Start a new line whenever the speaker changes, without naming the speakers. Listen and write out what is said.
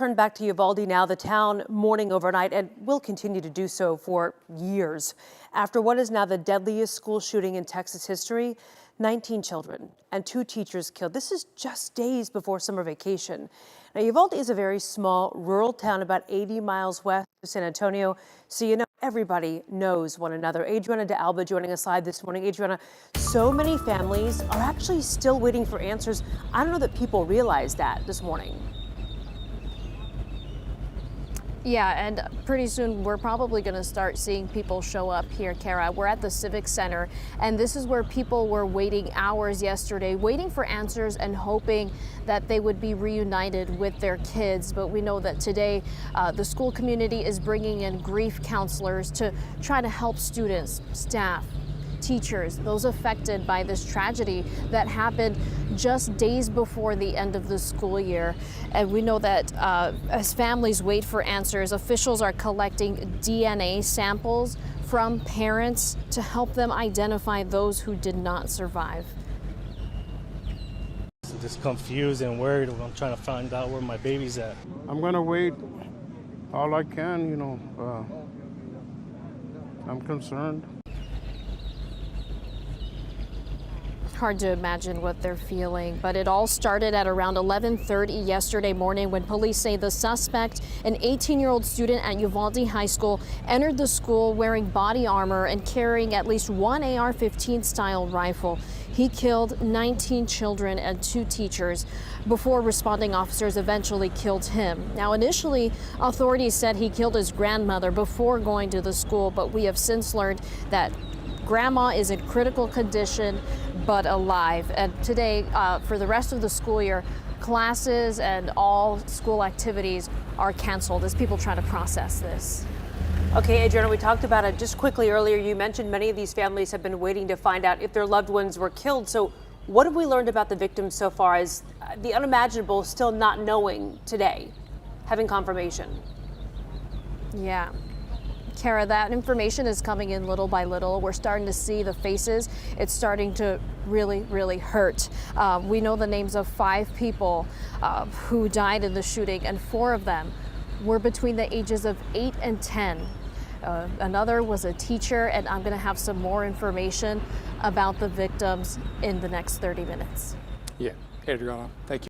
Turn back to Uvalde now. The town mourning overnight and will continue to do so for years after what is now the deadliest school shooting in Texas history. 19 children and 2 teachers killed. This is just days before summer vacation. Now, Uvalde is a very small rural town about 80 miles west of San Antonio, so you know everybody knows one another. Adriana De Alba joining us live this morning. Adriana, so many families are actually still waiting for answers. I don't know that people realize that this morning.
Yeah, and pretty soon we're probably going to start seeing people show up here, Kara. We're at the Civic Center, and this is where people were waiting hours yesterday, waiting for answers and hoping that they would be reunited with their kids. But we know that today the school community is bringing in grief counselors to try to help students, staff, teachers, those affected by this tragedy that happened just days before the end of the school year. And we know that as families wait for answers, officials are collecting DNA samples from parents to help them identify those who did not survive.
Just confused and worried. I'm trying to find out where my baby's at.
I'm gonna wait all I can, you know. I'm concerned.
Hard to imagine what they're feeling, but it all started at around 11:30 yesterday morning when police say the suspect, an 18-year-old student at Uvalde High School, entered the school wearing body armor and carrying at least one AR-15 style rifle. He killed 19 children and 2 teachers before responding officers eventually killed him. Now, initially, authorities said he killed his grandmother before going to the school, but we have since learned that Grandma is in critical condition but alive. And today, for the rest of the school year, classes and all school activities are canceled as people try to process this.
Okay, Adriana, we talked about it just quickly earlier. You mentioned many of these families have been waiting to find out if their loved ones were killed. So what have we learned about the victims so far as the unimaginable still not knowing today, having confirmation?
Yeah. Kara, that information is coming in little by little. We're starting to see the faces. It's starting to really, really hurt. We know the names of 5 people who died in the shooting, and 4 of them were between the ages of 8 and 10. Another was a teacher, and I'm going to have some more information about the victims in the next 30 minutes.
Yeah, Adriana, thank you.